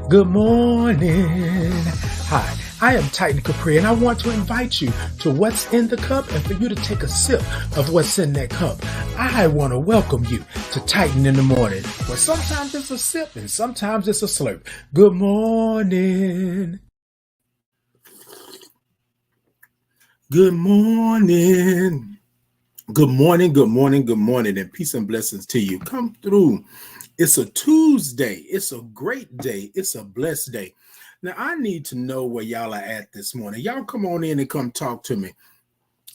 Good morning. Hi, I am Titan Capri, and I want to invite you to What's in the Cup and for you to take a sip of what's in that cup. I want to welcome you to Titan in the Morning, where sometimes it's a sip and sometimes it's a slurp. Good morning. Good morning. Good morning, good morning, good morning, and peace and blessings to you. Come through. It's a Tuesday. It's a great day. It's a blessed day. Now, I need to know where y'all are at this morning. Y'all come on in and come talk to me.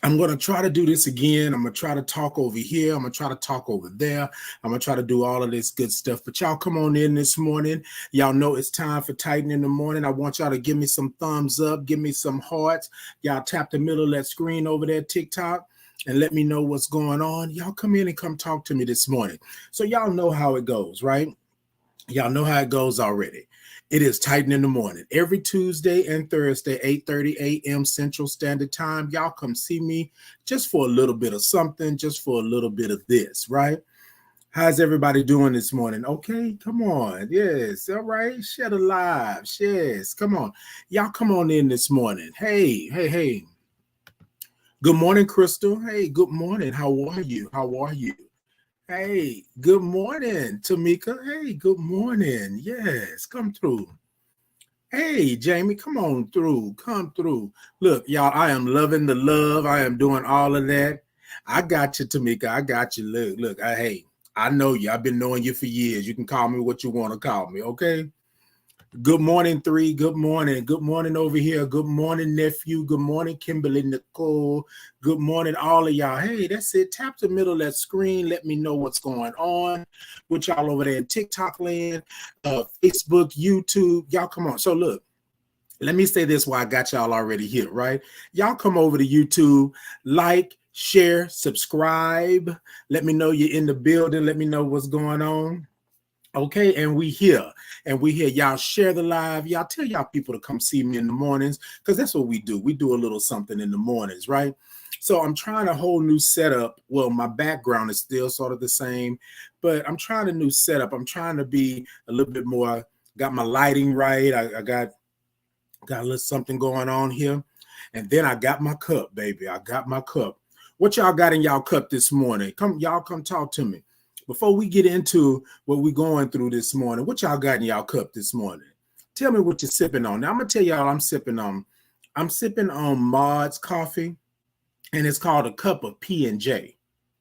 I'm going to try to do this again. I'm going to try to talk over here. I'm going to try to talk over there. I'm going to try to do all of this good stuff. But y'all come on in this morning. Y'all know it's time for Titan in the Morning. I want y'all to give me some thumbs up. Give me some hearts. Y'all tap the middle of that screen over there, TikTok, and let me know what's going on. Y'all come in and come talk to me this morning. So y'all know how it goes, right? Y'all know how it goes already. It is Titan in the Morning. Every Tuesday and Thursday, 8:30 a.m. Central Standard Time. Y'all come see me just for a little bit of something, just for a little bit of this, right? How's everybody doing this morning? Okay, come on. Yes, all right. Share the live. Yes, come on. Y'all come on in this morning. Hey. Good morning, Crystal. Hey, good morning. How are you? Hey, good morning, Tamika. Hey, good morning. Yes, come through. Hey, Jamie, come on through. Come through. Look, y'all, I am loving the love. I am doing all of that. I got you, Tamika. I got you. Look, hey, I know you. I've been knowing you for years. You can call me what you want to call me, okay? Good morning, 3. Good morning. Good morning over here. Good morning, nephew. Good morning, Kimberly Nicole. Good morning, all of y'all. Hey, that's it. Tap the middle of that screen. Let me know what's going on with y'all over there in TikTok land, Facebook, YouTube. Y'all come on. So look, let me say this while I got y'all already here, right? Y'all come over to YouTube, like, share, subscribe. Let me know you're in the building. Let me know what's going on. Okay, and we here. Y'all share the live. Y'all tell y'all people to come see me in the mornings, because that's what we do. We do a little something in the mornings, right? So I'm trying a whole new setup. Well, my background is still sort of the same, but I'm trying a new setup. I'm trying to be a little bit more, got my lighting right. I got a little something going on here. And then I got my cup, baby. I got my cup. What y'all got in y'all cup this morning? Come talk to me. Before we get into what we're going through this morning, what y'all got in y'all cup this morning? Tell me what you're sipping on. Now, I'm going to tell y'all I'm sipping on Maud's coffee, and it's called a cup of P&J,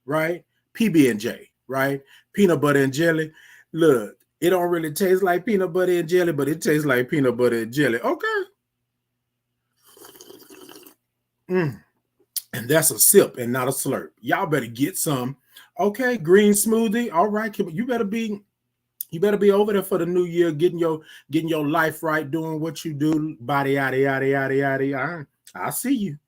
right? PB&J, right? Peanut butter and jelly. Look, it don't really taste like peanut butter and jelly, but it tastes like peanut butter and jelly. Okay. And that's a sip and not a slurp. Y'all better get some. Okay, green smoothie. All right, you better be over there for the new year, getting your life right, doing what you do. Body yada. I see you.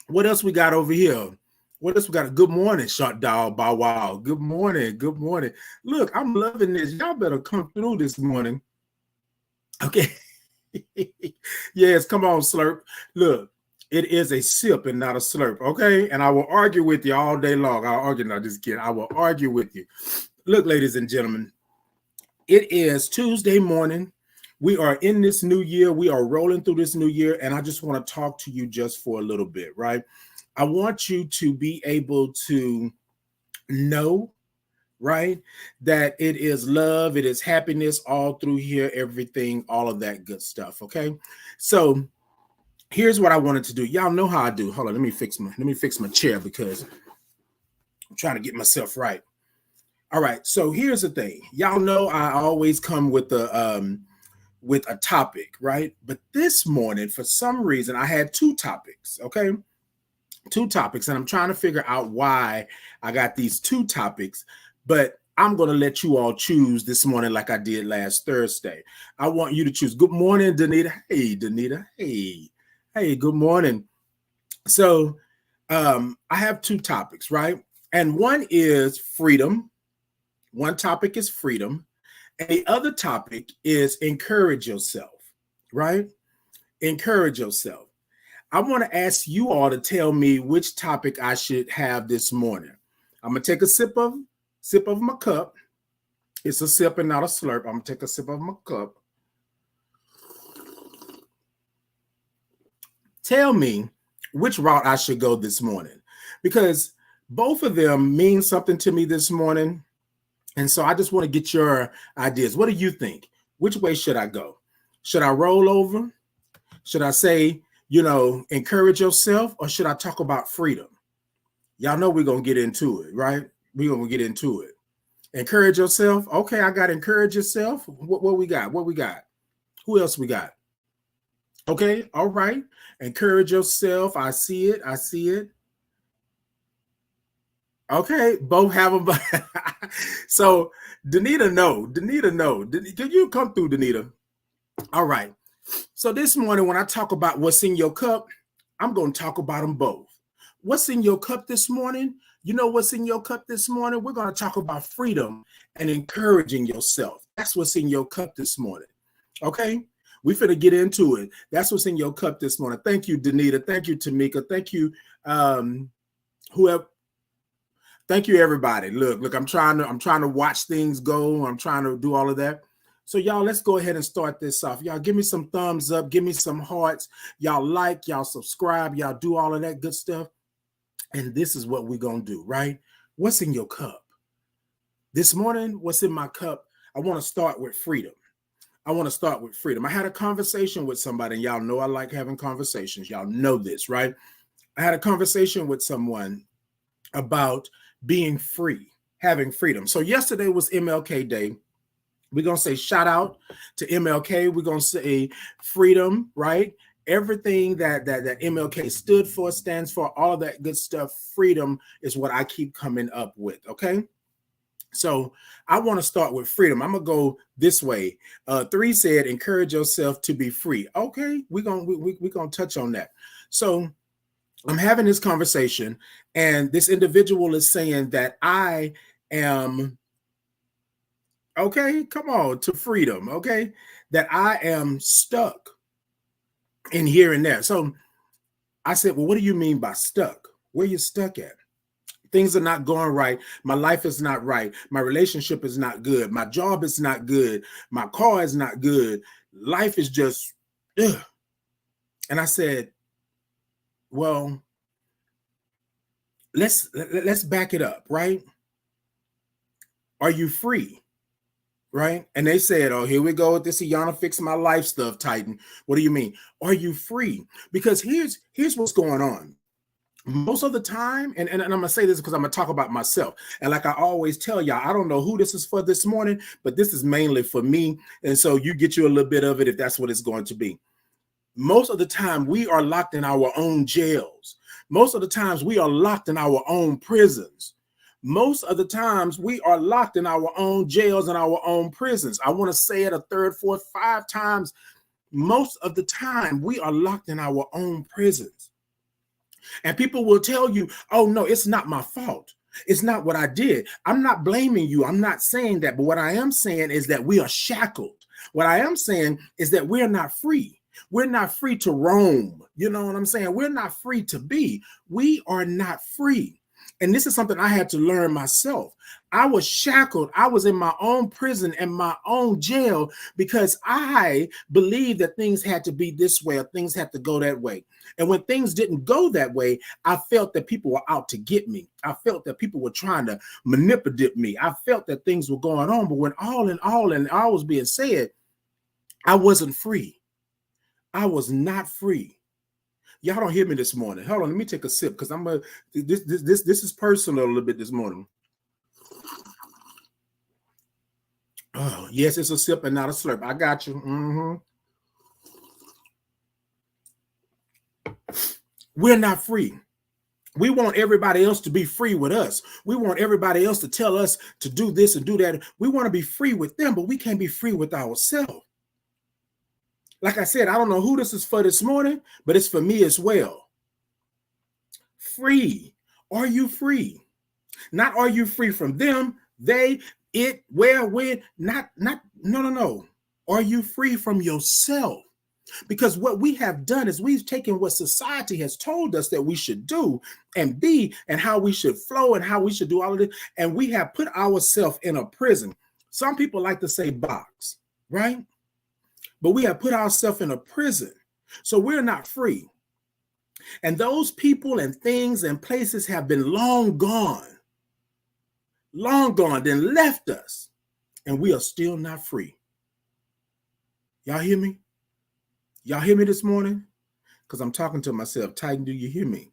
What else we got over here? What else we got? Good morning, Shot Dog Bow Wow. Good morning. Look, I'm loving this. Y'all better come through this morning. Okay. Yes, come on, slurp. Look. It is a sip and not a slurp, okay? And I will argue with you all day long. I'll argue, not just kidding. I will argue with you. Look, ladies and gentlemen, it is Tuesday morning. We are in this new year. We are rolling through this new year, and I just want to talk to you just for a little bit, right? I want you to be able to know, right, that it is love, it is happiness all through here, everything, all of that good stuff, okay? So here's what I wanted to do. Y'all know how I do. Hold on, let me fix my chair because I'm trying to get myself right. All right, so here's the thing. Y'all know I always come with a topic, right? But this morning, for some reason, I had 2 topics, okay? 2 topics, and I'm trying to figure out why I got these 2 topics, but I'm going to let you all choose this morning like I did last Thursday. I want you to choose. Good morning, Danita. Hey, Danita. Hey, good morning. So I have 2 topics, right? And one is freedom. One topic is freedom. And the other topic is encourage yourself, right? Encourage yourself. I want to ask you all to tell me which topic I should have this morning. I'm going to take a sip of my cup. It's a sip and not a slurp. I'm going to take a sip of my cup. Tell me which route I should go this morning, because both of them mean something to me this morning. And so I just want to get your ideas. What do you think? Which way should I go? Should I roll over? Should I say, encourage yourself, or should I talk about freedom? Y'all know we're going to get into it, right? We're going to get into it. Encourage yourself. Okay, I got to encourage yourself. What we got? What we got? Who else we got? Okay, all right. Encourage yourself. I see it. I see it. Okay, both have them. So, Danita, no. Can you come through, Danita? All right. So this morning, when I talk about what's in your cup, I'm going to talk about them both. What's in your cup this morning? You know what's in your cup this morning? We're going to talk about freedom and encouraging yourself. That's what's in your cup this morning. Okay? We finna get into it. That's what's in your cup this morning. Thank you, Danita. Thank you, Tamika. Thank you, whoever. Thank you, everybody. Look, I'm trying to watch things go. I'm trying to do all of that. So y'all, let's go ahead and start this off. Y'all give me some thumbs up, give me some hearts. Y'all like, y'all subscribe, y'all do all of that good stuff. And this is what we're going to do, right? What's in your cup? This morning, what's in my cup? I want to start with freedom. I had a conversation with somebody, and y'all know I like having conversations. Y'all know this, right? I had a conversation with someone about being free, having freedom. So yesterday was MLK Day. We're going to say shout out to MLK. We're going to say freedom, right? Everything that MLK stood for, stands for, all of that good stuff. Freedom is what I keep coming up with, okay? So I want to start with freedom. I'm going to go this way. 3 said, encourage yourself to be free. Okay, we're gonna touch on that. So I'm having this conversation, and this individual is saying that I am, okay, come on, to freedom, okay, that I am stuck in here and there. So I said, well, what do you mean by stuck? Where you stuck at? Things are not going right. My life is not right. My relationship is not good. My job is not good. My car is not good. Life is just, ugh. And I said, well, let's back it up, right? Are you free? Right? And they said, oh, here we go with this Iyanla fix my life stuff, Titan. What do you mean? Are you free? Because here's what's going on. Most of the time, and I'm going to say this because I'm going to talk about myself. And like I always tell y'all, I don't know who this is for this morning, but this is mainly for me. And so you get you a little bit of it if that's what it's going to be. Most of the time, we are locked in our own jails. Most of the times, we are locked in our own prisons. Most of the times, we are locked in our own jails and our own prisons. I want to say it a 3rd, 4th, 5 times. Most of the time, we are locked in our own prisons. And people will tell you, oh, no, it's not my fault. It's not what I did. I'm not blaming you. I'm not saying that. But what I am saying is that we are shackled. What I am saying is that we're not free. We're not free to roam. You know what I'm saying? We're not free to be. We are not free. And this is something I had to learn myself. I was shackled. I was in my own prison and my own jail because I believed that things had to be this way or things had to go that way. And when things didn't go that way, I felt that people were out to get me. I felt that people were trying to manipulate me. I felt that things were going on. But when all in all was being said, I wasn't free. I was not free. Y'all don't hear me this morning. Hold on, let me take a sip because this is personal a little bit this morning. Oh, yes, it's a sip and not a slurp. I got you. We're not free. We want everybody else to be free with us. We want everybody else to tell us to do this and do that. We want to be free with them, but we can't be free with ourselves. Like I said, I don't know who this is for this morning, but it's for me as well. Free. Are you free? Not are you free from them, they, it, where, when, no. Are you free from yourself? Because what we have done is we've taken what society has told us that we should do and be and how we should flow and how we should do all of this. And we have put ourselves in a prison. Some people like to say box, right? But we have put ourselves in a prison, so we're not free. And those people and things and places have been long gone, then left us, and we are still not free. Y'all hear me? Y'all hear me this morning? Because I'm talking to myself. Titan, do you hear me?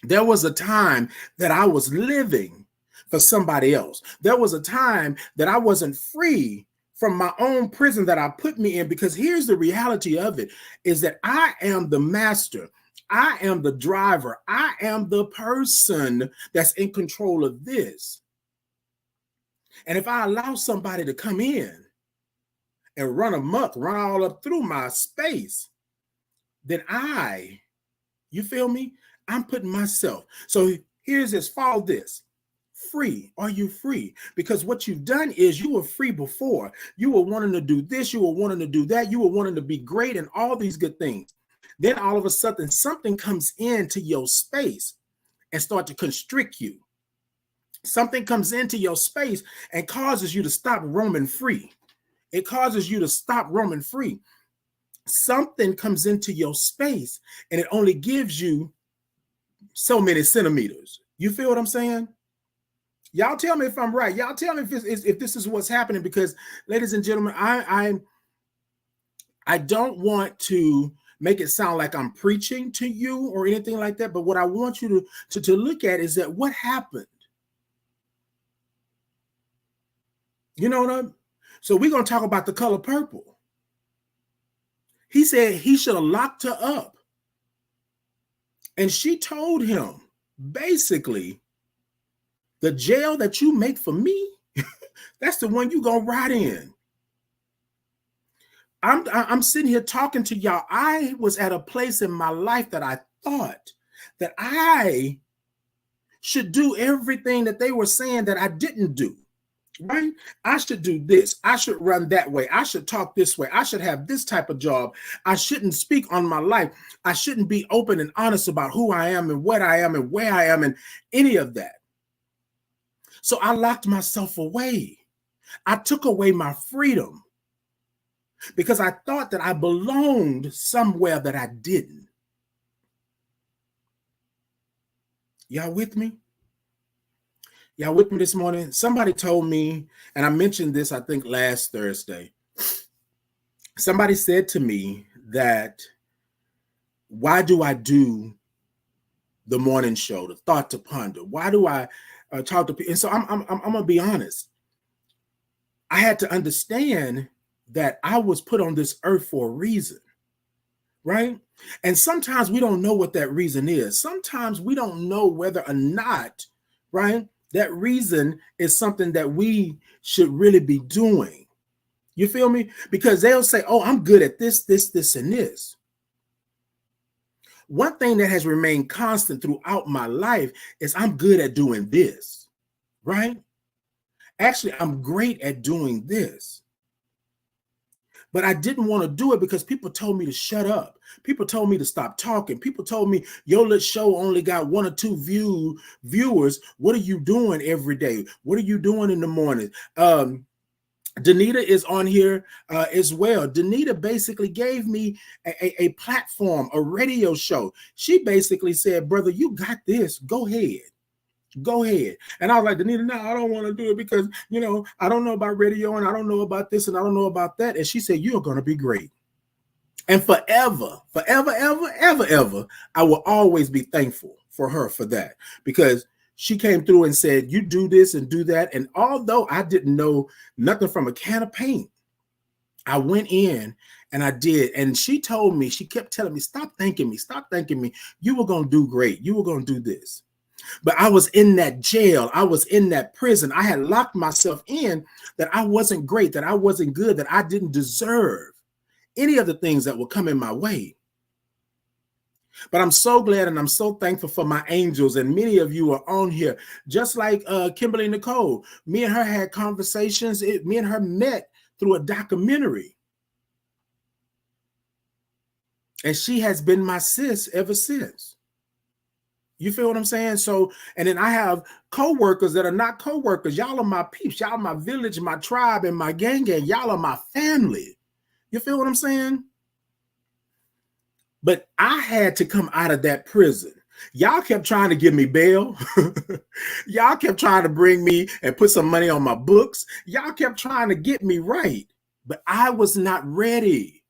There was a time that I was living for somebody else. There was a time that I wasn't free from my own prison that I put me in, because here's the reality of it, is that I am the master. I am the driver. I am the person that's in control of this. And if I allow somebody to come in and run amok, run all up through my space, then you feel me? I'm putting myself. So here's this, follow this. Free. Are you free? Because what you've done is you were free before. You were wanting to do this. You were wanting to do that. You were wanting to be great and all these good things. Then all of a sudden, something comes into your space and start to constrict you. Something comes into your space and causes you to stop roaming free. It causes you to stop roaming free. Something comes into your space and it only gives you so many centimeters. You feel what I'm saying? Y'all tell me if I'm right. Y'all tell me if this is what's happening, because, ladies and gentlemen, I don't want to make it sound like I'm preaching to you or anything like that. But what I want you to look at is that what happened. You know what I mean? So we're going to talk about the color purple. He said he should have locked her up. And she told him, basically, the jail that you make for me, that's the one you're going to ride in. I'm sitting here talking to y'all. I was at a place in my life that I thought that I should do everything that they were saying that I didn't do. Right? I should do this. I should run that way. I should talk this way. I should have this type of job. I shouldn't speak on my life. I shouldn't be open and honest about who I am and what I am and where I am and any of that. So I locked myself away. I took away my freedom because I thought that I belonged somewhere that I didn't. Y'all with me? Y'all with me this morning? Somebody told me, and I mentioned this, I think, last Thursday. Somebody said to me that, why do I do the morning show, the Thought to Ponder? Why do I talk to people? And so I'm going to be honest. I had to understand that I was put on this earth for a reason, right? And sometimes we don't know what that reason is. Sometimes we don't know whether or not, right, that reason is something that we should really be doing. You feel me? Because they'll say, oh, I'm good at this, this, this, and this. One thing that has remained constant throughout my life is I'm good at doing this, right? Actually, I'm great at doing this. But I didn't want to do it because people told me to shut up. People told me to stop talking. People told me your little show only got 1 or 2 viewers. What are you doing every day? What are you doing in the morning? Danita is on here as well. Danita basically gave me a platform, a radio show. She basically said, brother, you got this. Go ahead. Go ahead. And I was like, Danita, no, I don't want to do it because, you know, I don't know about radio and I don't know about this and I don't know about that. And she said, you're going to be great. And forever, ever, I will always be thankful for her for that, because she came through and said, you do this and do that. And although I didn't know nothing from a can of paint, I went in and I did. And she told me, she kept telling me, stop thanking me. You were going to do great. You were going to do this. But I was in that jail. I was in that prison. I had locked myself in that I wasn't great, that I wasn't good, that I didn't deserve any of the things that would come in my way. But I'm so glad and I'm so thankful for my angels. And many of you are on here, just like Kimberly Nicole. Me and her had conversations. Me and her met through a documentary. And she has been my sis ever since. You feel what I'm saying? So, and then I have co-workers that are not co-workers. Y'all are my peeps. Y'all are my village, my tribe, and my gang. Y'all are my family. You feel what I'm saying? But I had to come out of that prison. Y'all kept trying to give me bail. Y'all kept trying to bring me and put some money on my books. Y'all kept trying to get me right. But I was not ready.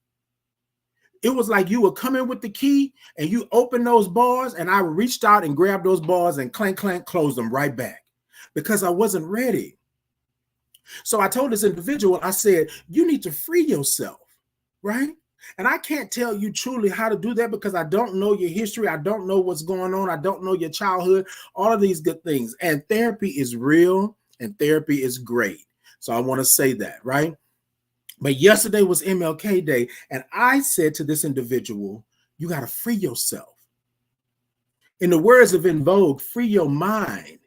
It was like you would come in with the key and you open those bars, and I reached out and grabbed those bars and clank, clank, closed them right back because I wasn't ready. So I told this individual, I said, you need to free yourself, right? And I can't tell you truly how to do that because I don't know your history. I don't know what's going on. I don't know your childhood, all of these good things. And therapy is real and therapy is great. So I want to say that, right? But yesterday was MLK Day, and I said to this individual, you got to free yourself. In the words of In Vogue, free your mind,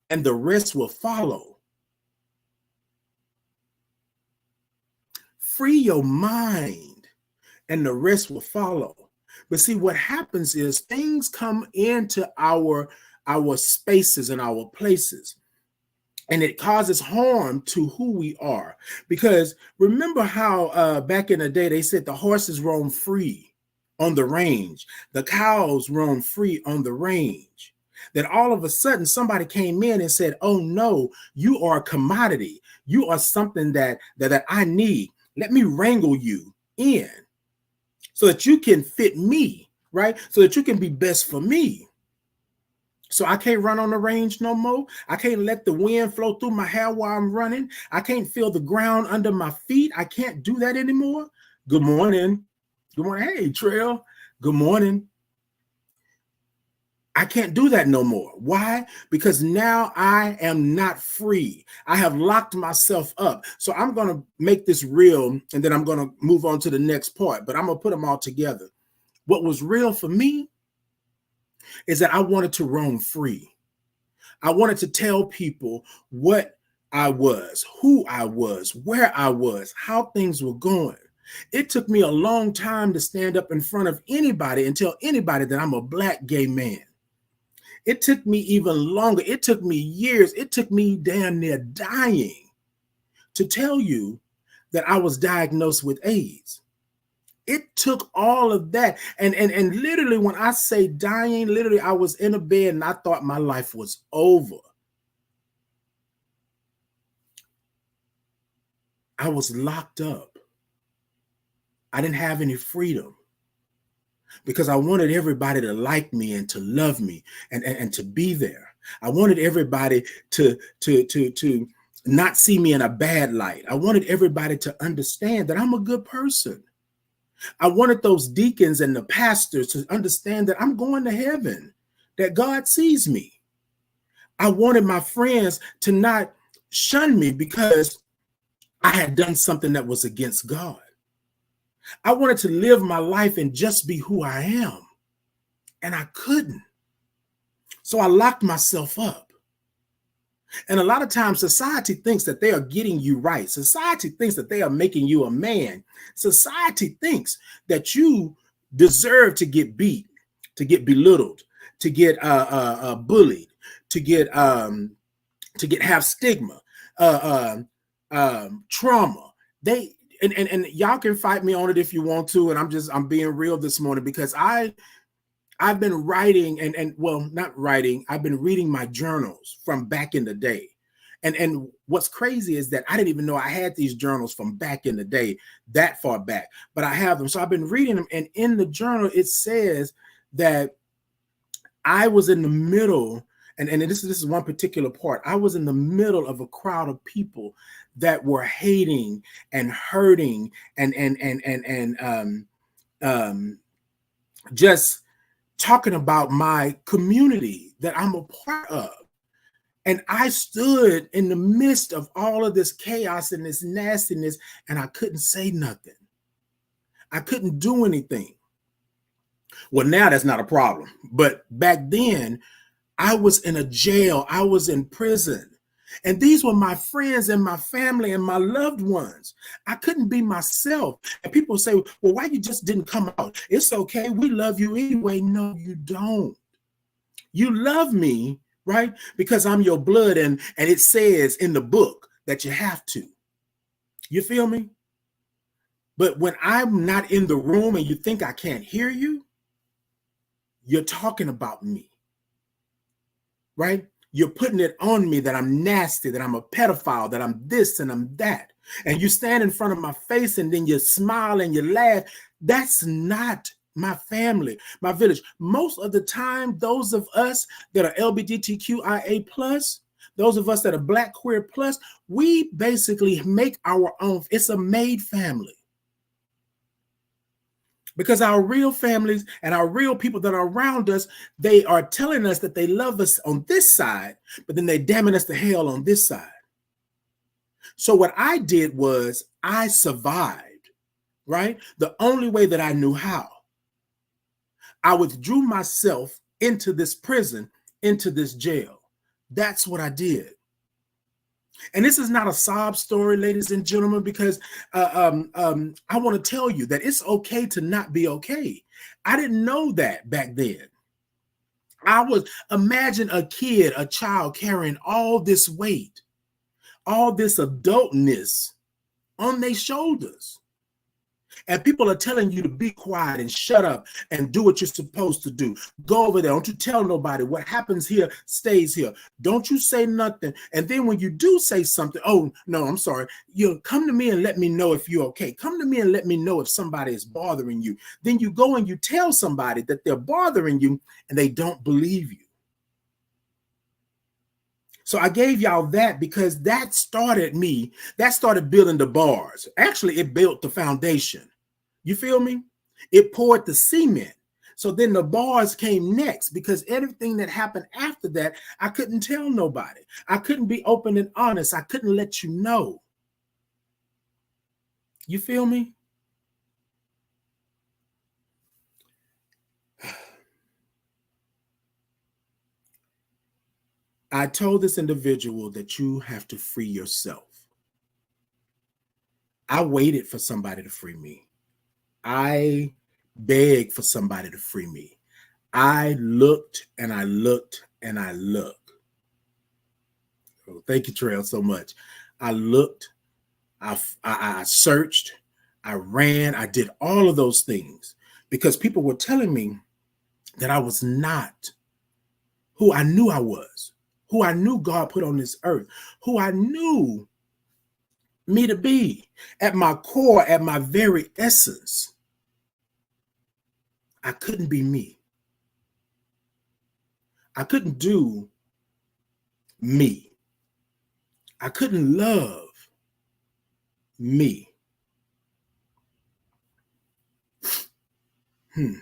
and the rest will follow. Free your mind, and the rest will follow. But see, what happens is things come into our spaces and our places, and it causes harm to who we are. Because remember how back in the day, they said the horses roam free on the range. The cows roam free on the range. Then all of a sudden, somebody came in and said, oh no, you are a commodity. You are something that I need. Let me wrangle you in so that you can fit me, right? So that you can be best for me. So I can't run on the range no more. I can't let the wind flow through my hair while I'm running. I can't feel the ground under my feet. I can't do that anymore. Good morning. Good morning. Hey, Trail. Good morning. I can't do that no more. Why? Because now I am not free. I have locked myself up. So I'm going to make this real, and then I'm going to move on to the next part, but I'm going to put them all together. What was real for me is that I wanted to roam free. I wanted to tell people what I was, who I was, where I was, how things were going. It took me a long time to stand up in front of anybody and tell anybody that I'm a Black gay man. It took me even longer. It took me years. It took me damn near dying to tell you that I was diagnosed with AIDS. It took all of that. And literally, when I say dying, literally, I was in a bed and I thought my life was over. I was locked up. I didn't have any freedom because I wanted everybody to like me and to love me and to be there. I wanted everybody to not see me in a bad light. I wanted everybody to understand that I'm a good person. I wanted those deacons and the pastors to understand that I'm going to heaven, that God sees me. I wanted my friends to not shun me because I had done something that was against God. I wanted to live my life and just be who I am, and I couldn't. So I locked myself up. And a lot of times society thinks that they are getting you right. Society thinks that they are making you a man. Society thinks that you deserve to get beat, to get belittled, to get bullied, to get have stigma, trauma. And y'all can fight me on it if you want to. And I'm being real this morning because I've been writing not writing. I've been reading my journals from back in the day. And what's crazy is that I didn't even know I had these journals from back in the day, that far back, but I have them. So I've been reading them. And in the journal, it says that I was in the middle, and this is one particular part. I was in the middle of a crowd of people that were hating and hurting and just talking about my community that I'm a part of. And I stood in the midst of all of this chaos and this nastiness, and I couldn't say nothing. I couldn't do anything. Well, now that's not a problem. But back then, I was in a jail. I was in prison. And these were my friends and my family and my loved ones. I couldn't be myself. And people say, well, why you just didn't come out? It's okay. We love you anyway. No, you don't. You love me, right? Because I'm your blood, and it says in the book that you have to. You feel me? But when I'm not in the room and you think I can't hear you, you're talking about me, right? You're putting it on me that I'm nasty, that I'm a pedophile, that I'm this and I'm that. And you stand in front of my face and then you smile and you laugh. That's not my family, my village. Most of the time, those of us that are LGBTQIA plus, those of us that are Black queer plus, we basically make our own. It's a made family. Because our real families and our real people that are around us, they are telling us that they love us on this side, but then they damning us to hell on this side. So what I did was I survived, right? The only way that I knew how. I withdrew myself into this prison, into this jail. That's what I did. And this is not a sob story, ladies and gentlemen, because I want to tell you that it's okay to not be okay. I didn't know that back then. Imagine a kid, a child carrying all this weight, all this adultness on their shoulders. And people are telling you to be quiet and shut up and do what you're supposed to do. Go over there. Don't you tell nobody. What happens here stays here. Don't you say nothing. And then when you do say something, oh, no, I'm sorry. You come to me and let me know if you're okay. Come to me and let me know if somebody is bothering you. Then you go and you tell somebody that they're bothering you and they don't believe you. So I gave y'all that because that started me. That started building the bars. Actually, it built the foundation. You feel me? It poured the cement. So then the bars came next because everything that happened after that, I couldn't tell nobody. I couldn't be open and honest. I couldn't let you know. You feel me? I told this individual that you have to free yourself. I waited for somebody to free me. I begged for somebody to free me. I looked and I looked and I looked. Oh, thank you, Trail, so much. I looked, I searched, I ran, I did all of those things because people were telling me that I was not who I knew I was, who I knew God put on this earth, who I knew me to be at my core, at my very essence. I couldn't be me. I couldn't do me. I couldn't love me. You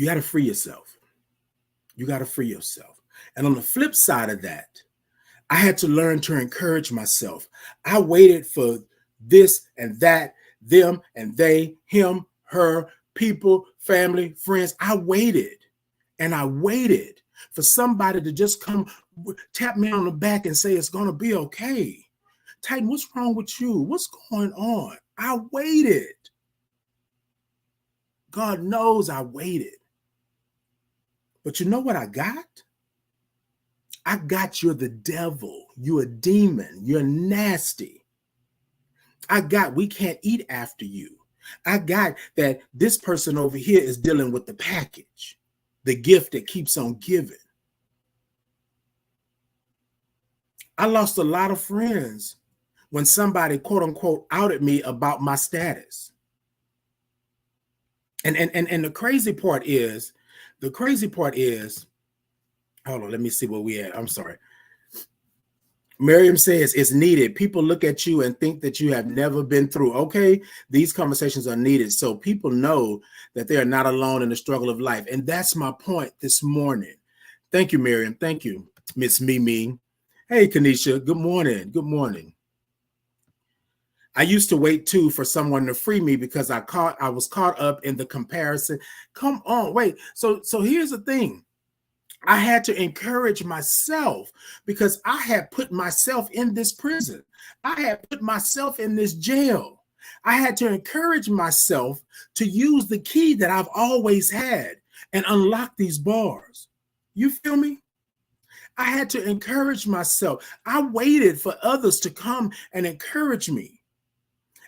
got to free yourself. You got to free yourself. And on the flip side of that, I had to learn to encourage myself. I waited for this and that, them and they, him, her, people, family, friends. I waited and I waited for somebody to just come tap me on the back and say, it's going to be okay. Titan, what's wrong with you? What's going on? I waited. God knows I waited. But you know what I got? I got you're the devil. You're a demon. You're nasty. I got we can't eat after you. I got that this person over here is dealing with the package, the gift that keeps on giving. I lost a lot of friends when somebody, quote unquote, outed me about my status. And the crazy part is, hold on, let me see where we at. I'm sorry. Miriam says it's needed. People look at you and think that you have never been through. Okay, these conversations are needed so people know that they are not alone in the struggle of life. And that's my point this morning. Thank you, Miriam. Thank you, Miss Mimi. Hey, Kanisha. Good morning. Good morning. I used to wait too for someone to free me because I was caught up in the comparison. Come on, wait. So here's the thing. I had to encourage myself because I had put myself in this prison. I had put myself in this jail. I had to encourage myself to use the key that I've always had and unlock these bars. You feel me? I had to encourage myself. I waited for others to come and encourage me.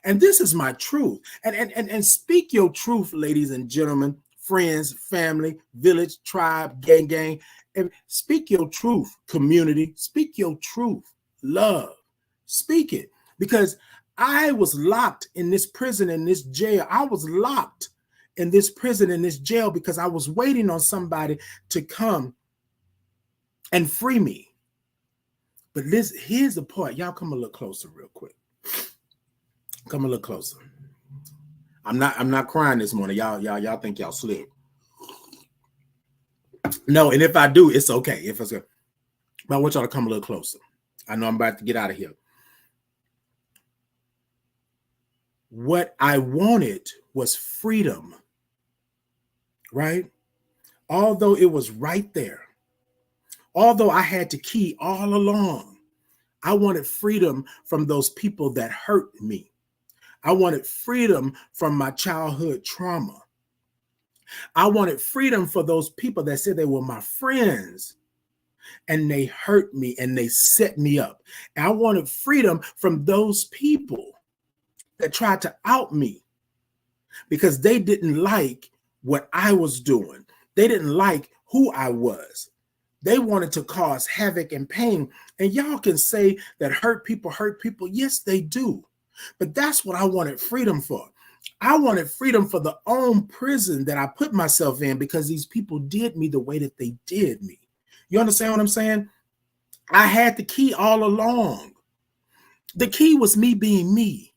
And this is my truth. And speak your truth, ladies and gentlemen, friends, family, village, tribe, gang. And speak your truth, community. Speak your truth, love. Speak it. Because I was locked in this prison, in this jail. I was locked in this prison, in this jail, because I was waiting on somebody to come and free me. But here's the part. Y'all come a little closer real quick. Come a little closer. I'm not crying this morning. Y'all think y'all slick. No, and if I do, it's okay. If it's okay. But I want y'all to come a little closer. I know I'm about to get out of here. What I wanted was freedom, right? Although it was right there, although I had the key all along, I wanted freedom from those people that hurt me. I wanted freedom from my childhood trauma. I wanted freedom for those people that said they were my friends and they hurt me and they set me up. And I wanted freedom from those people that tried to out me because they didn't like what I was doing. They didn't like who I was. They wanted to cause havoc and pain. And y'all can say that hurt people. Yes, they do. But that's what I wanted freedom for. I wanted freedom for the own prison that I put myself in because these people did me the way that they did me. You understand what I'm saying? I had the key all along. The key was me being me.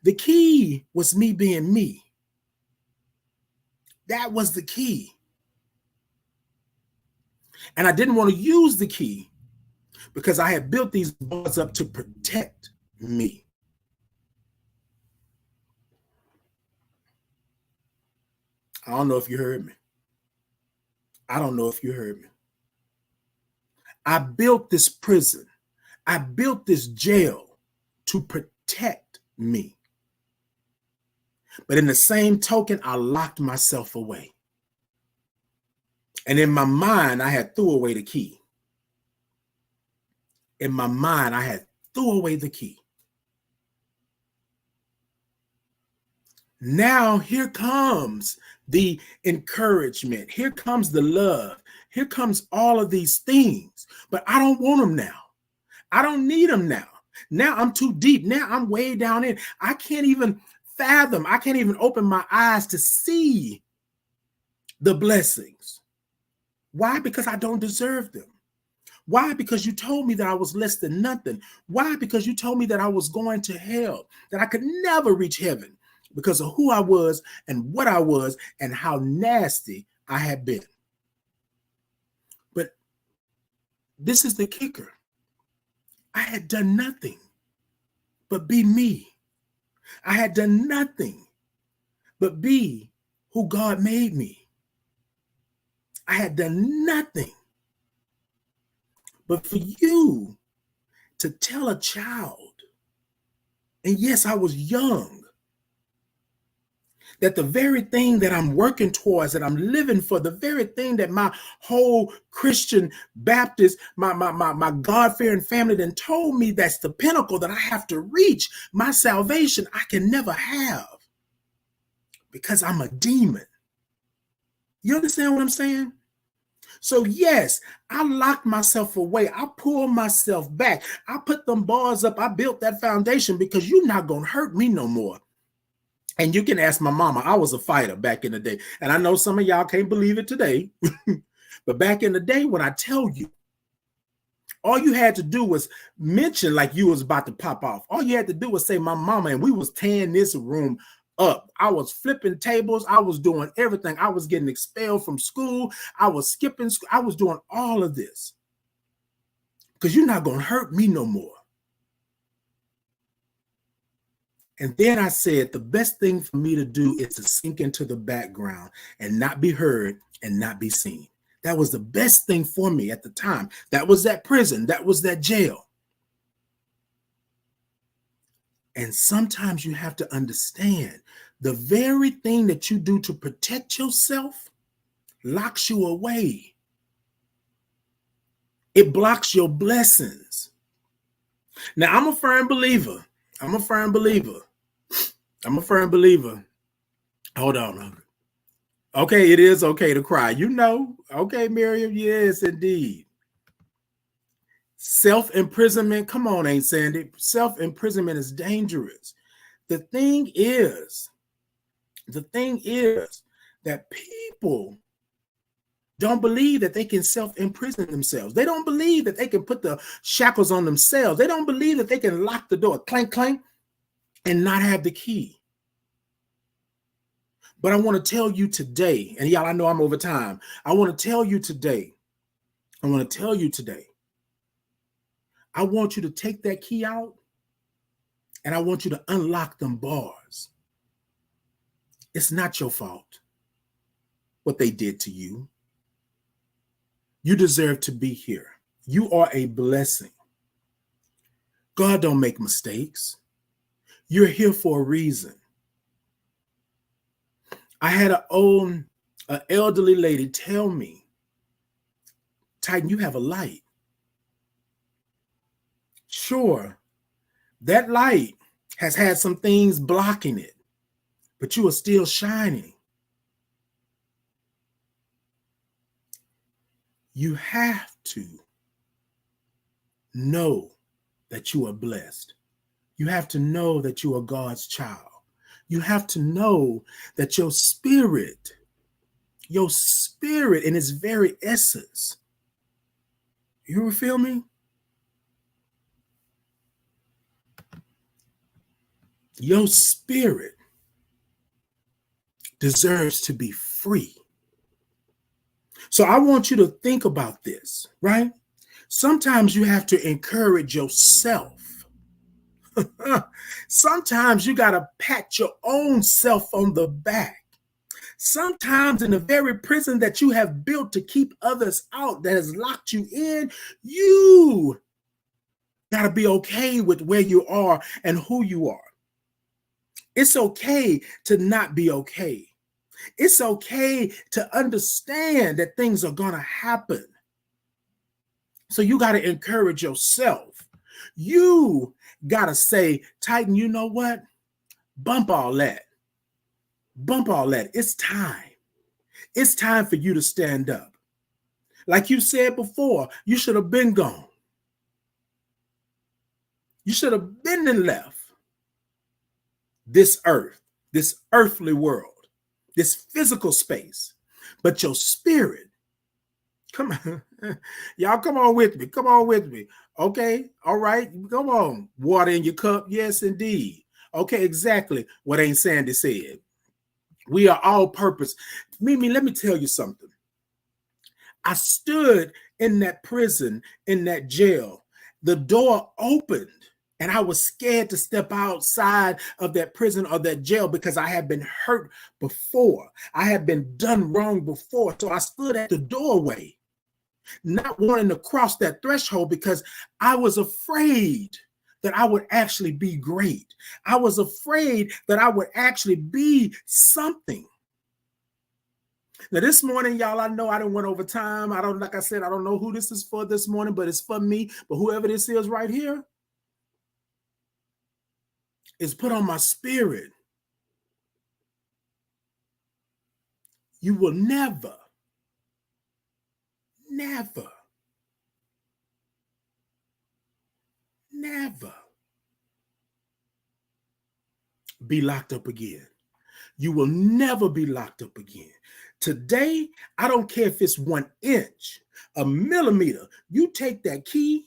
The key was me being me. That was the key. And I didn't want to use the key because I had built these bars up to protect me. I don't know if you heard me. I don't know if you heard me. I built this prison. I built this jail to protect me. But in the same token, I locked myself away. And in my mind, I had threw away the key. In my mind, I had threw away the key. Now here comes the encouragement. Here comes the love. Here comes all of these things. But I don't want them now. I don't need them now. Now I'm too deep. Now I'm way down in. I can't even fathom. I can't even open my eyes to see the blessings. Why? Because I don't deserve them. Why? Because you told me that I was less than nothing. Why? Because you told me that I was going to hell, that I could never reach heaven because of who I was and what I was and how nasty I had been. But this is the kicker. I had done nothing but be me. I had done nothing but be who God made me. I had done nothing but for you to tell a child, and yes, I was young, that the very thing that I'm working towards, that I'm living for, the very thing that my whole Christian Baptist, my God-fearing family then told me that's the pinnacle that I have to reach, my salvation, I can never have because I'm a demon. You understand what I'm saying? So yes, I locked myself away. I pulled myself back. I put them bars up. I built that foundation because you're not going to hurt me no more. And you can ask my mama. I was a fighter back in the day. And I know some of y'all can't believe it today. But back in the day, when I tell you, all you had to do was mention like you was about to pop off. All you had to do was say my mama, and we was tearing this room up. I was flipping tables. I was doing everything. I was getting expelled from school. I was skipping school. I was doing all of this because you're not going to hurt me no more. And then I said, the best thing for me to do is to sink into the background and not be heard and not be seen. That was the best thing for me at the time. That was that prison. That was that jail. And sometimes you have to understand the very thing that you do to protect yourself locks you away. It blocks your blessings. Now, I'm a firm believer. I'm a firm believer. I'm a firm believer. Hold on. Okay, it is okay to cry. You know. Okay, Miriam. Yes, indeed. Self-imprisonment. Come on, Aunt Sandy. Self-imprisonment is dangerous. The thing is that people don't believe that they can self-imprison themselves. They don't believe that they can put the shackles on themselves. They don't believe that they can lock the door, clank, clank, and not have the key. But I want to tell you today, and y'all, I know I'm over time. I want to tell you today, I want you to take that key out and I want you to unlock them bars. It's not your fault what they did to you. You deserve to be here. You are a blessing. God don't make mistakes. You're here for a reason. I had an elderly lady tell me, Titan, you have a light. Sure, that light has had some things blocking it, but you are still shining. You have to know that you are blessed. You have to know that you are God's child. You have to know that your spirit in its very essence, you feel me? Your spirit deserves to be free. So I want you to think about this, right? Sometimes you have to encourage yourself. Sometimes you got to pat your own self on the back. Sometimes in the very prison that you have built to keep others out, that has locked you in, you got to be okay with where you are and who you are. It's okay to not be okay. It's okay to understand that things are going to happen. So you got to encourage yourself. You got to say, Titan, you know what? Bump all that. Bump all that. It's time. It's time for you to stand up. Like you said before, you should have been gone. You should have been and left this earth, this earthly world, this physical space. But your spirit, come on, y'all come on with me. Come on with me. Okay, all right, come on. Water in your cup, yes, indeed. Okay, exactly what Aunt Sandy said. We are all purpose. Mimi, let me tell you something. I stood in that prison, in that jail. The door opened and I was scared to step outside of that prison or that jail because I had been hurt before. I had been done wrong before. So I stood at the doorway, not wanting to cross that threshold because I was afraid that I would actually be great. I was afraid that I would actually be something. Now, this morning, y'all, I know I done went over time. Like I said, I don't know who this is for this morning, but it's for me. But whoever this is right here is put on my spirit. You will never be locked up again. You will never be locked up again. Today, I don't care if it's 1 inch, a millimeter. You take that key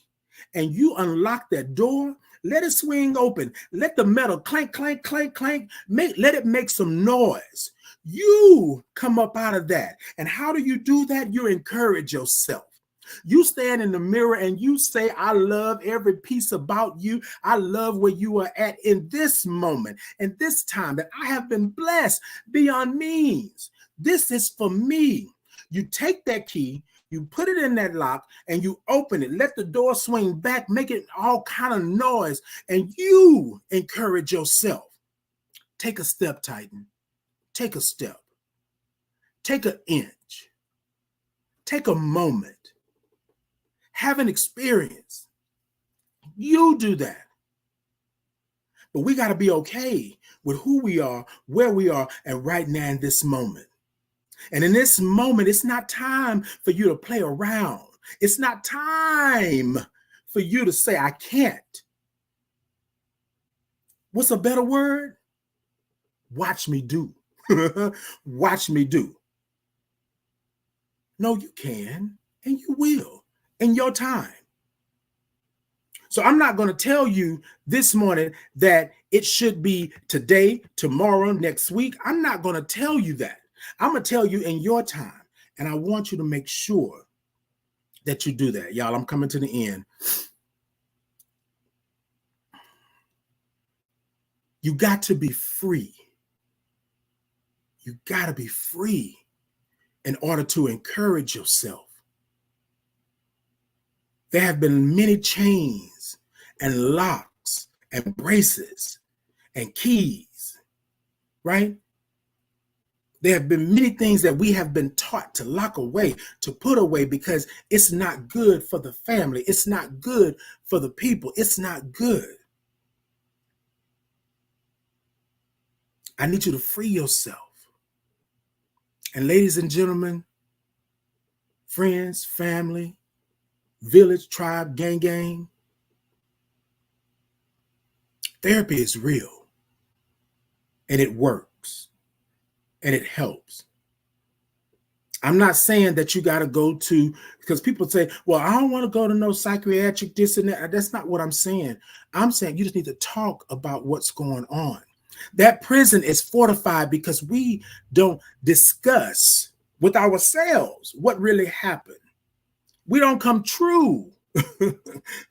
and you unlock that door. Let it swing open. Let the metal clank, clank, clank, clank. Let it make some noise. You come up out of that. And how do you do that? You encourage yourself. You stand in the mirror and you say, I love every piece about you. I love where you are at in this moment and this time, that I have been blessed beyond means. This is for me. You take that key, You put it in that lock and you open it. Let the door swing back, make it all kind of noise, and you encourage yourself. Take a step, Titan. Take a step. Take an inch. Take a moment. Have an experience. You do that. But we got to be okay with who we are, where we are, and right now in this moment. And in this moment, it's not time for you to play around. It's not time for you to say, I can't. What's a better word? Watch me do. Watch me do. No, you can, and you will in your time. So I'm not going to tell you this morning that it should be today, tomorrow, next week. I'm not going to tell you that. I'm going to tell you in your time. And I want you to make sure that you do that. Y'all, I'm coming to the end. You got to be free. You got to be free in order to encourage yourself. There have been many chains and locks and braces and keys, right? There have been many things that we have been taught to lock away, to put away, because it's not good for the family. It's not good for the people. It's not good. I need you to free yourself. And ladies and gentlemen, friends, family, village, tribe, gang, therapy is real. And it works. And it helps. I'm not saying that you got to go to, because people say, well, I don't want to go to no psychiatric this and that. That's not what I'm saying. I'm saying you just need to talk about what's going on. That prison is fortified because we don't discuss with ourselves what really happened. We don't come true.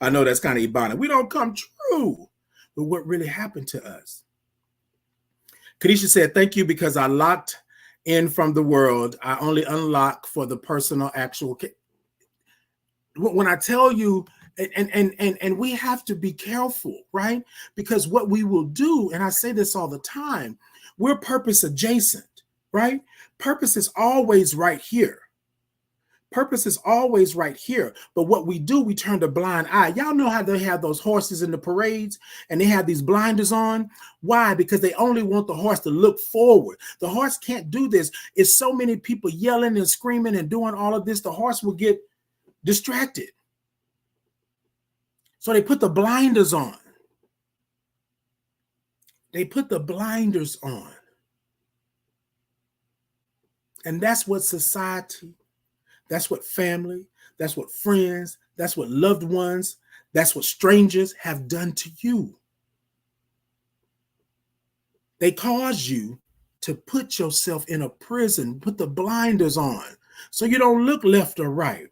I know that's kind of Ebonic. We don't come true with what really happened to us. Kadisha said, thank you because I locked in from the world. I only unlock for the personal actual. When I tell you, and we have to be careful, right? Because what we will do, and I say this all the time, we're purpose adjacent, right? Purpose is always right here. Purpose is always right here. But what we do, we turn a blind eye. Y'all know how they have those horses in the parades and they have these blinders on? Why? Because they only want the horse to look forward. The horse can't do this. It's so many people yelling and screaming and doing all of this. The horse will get distracted. So they put the blinders on. They put the blinders on. And that's what society, that's what family, that's what friends, that's what loved ones, that's what strangers have done to you. They cause you to put yourself in a prison, put the blinders on, so you don't look left or right,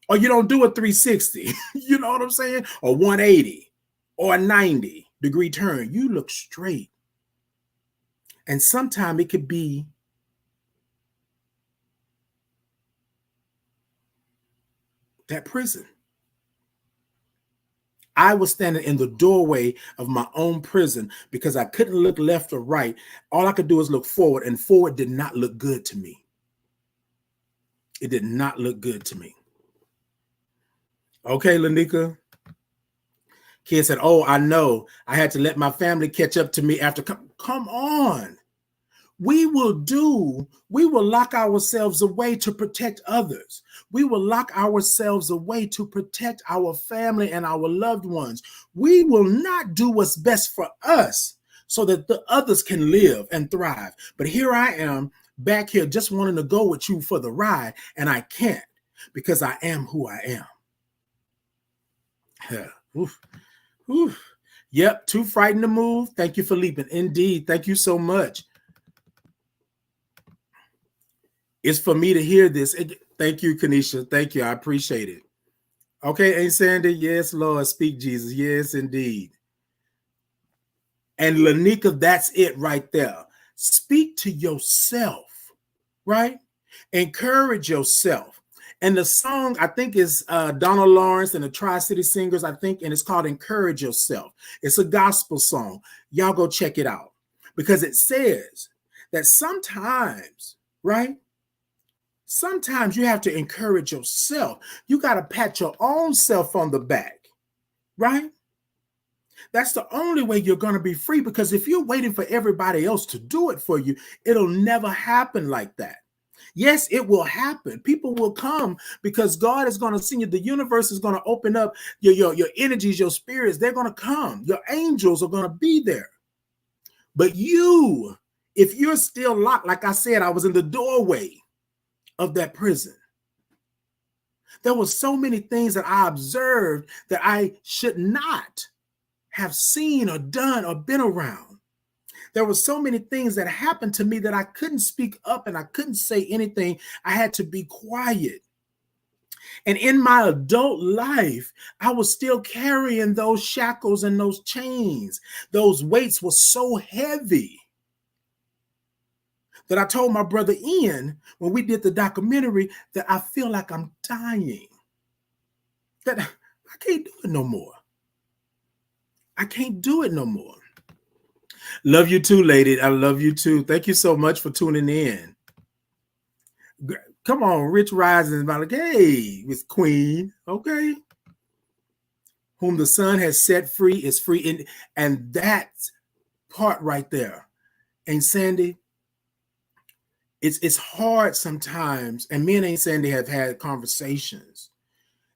or you don't do a 360, you know what I'm saying? Or 180, or a 90-degree turn. You look straight. And sometimes it could be that prison. I was standing in the doorway of my own prison because I couldn't look left or right. All I could do was look forward, and forward did not look good to me. It did not look good to me. Okay, Lanika. Kid said, oh, I know. I had to let my family catch up to me after. Come on. We will lock ourselves away to protect others. We will lock ourselves away to protect our family and our loved ones. We will not do what's best for us so that the others can live and thrive. But here I am back here just wanting to go with you for the ride, and I can't because I am who I am. Yeah. Oof. Oof. Yep, too frightened to move. Thank you for leaping. Indeed, thank you so much. It's for me to hear this. Thank you, Kanisha. Thank you. I appreciate it. Okay, Aunt Sandy. Yes, Lord. Speak, Jesus. Yes, indeed. And Lanika, that's it right there. Speak to yourself, right? Encourage yourself. And the song, I think, is Donald Lawrence and the Tri-City Singers, I think, and it's called Encourage Yourself. It's a gospel song. Y'all go check it out because it says that sometimes, right? Sometimes you have to encourage yourself. You got to pat your own self on the back, right? That's the only way you're going to be free, because if you're waiting for everybody else to do it for you, it'll never happen like that. Yes, it will happen. People will come because God is going to send you. The universe is going to open up your energies, your spirits. They're going to come. Your angels are going to be there. But you, if you're still locked, like I said, I was in the doorway of that prison. There were so many things that I observed that I should not have seen or done or been around. There were so many things that happened to me that I couldn't speak up and I couldn't say anything. I had to be quiet. And in my adult life, I was still carrying those shackles and those chains. Those weights were so heavy that I told my brother Ian when we did the documentary that I feel like I'm dying, that I can't do it no more. I can't do it no more. Love you too, lady. I love you too. Thank you so much for tuning in. Come on, Rich Rising is about like, hey, Miss Queen, okay? Whom the Son has set free is free. And that part right there. And Sandy, it's hard sometimes, and me and Aunt Sandy have had conversations.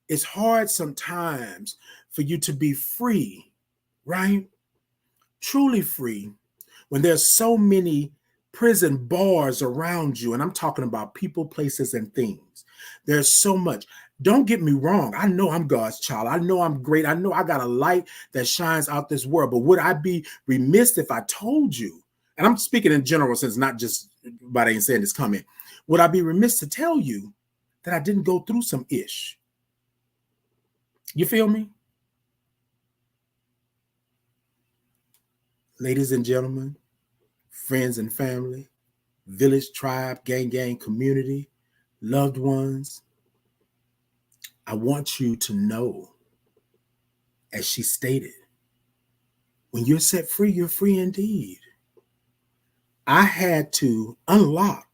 It's hard sometimes for you to be free, right? Truly free, when there's so many prison bars around you. And I'm talking about people, places, and things. There's so much. Don't get me wrong. I know I'm God's child. I know I'm great. I know I got a light that shines out this world. But would I be remiss if I told you, and I'm speaking in general since not just about ain't saying this coming, would I be remiss to tell you that I didn't go through some ish? You feel me? Ladies and gentlemen, friends and family, village, tribe, gang, community, loved ones, I want you to know, as she stated, when you're set free, you're free indeed. I had to unlock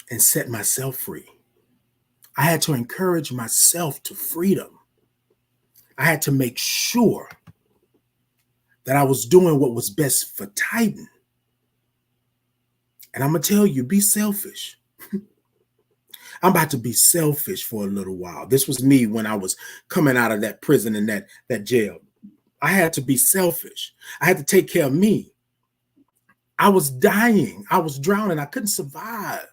and set myself free. I had to encourage myself to freedom. I had to make sure that I was doing what was best for Titan. And I'm going to tell you, be selfish. I'm about to be selfish for a little while. This was me when I was coming out of that prison and that jail. I had to be selfish. I had to take care of me. I was dying. I was drowning. I couldn't survive.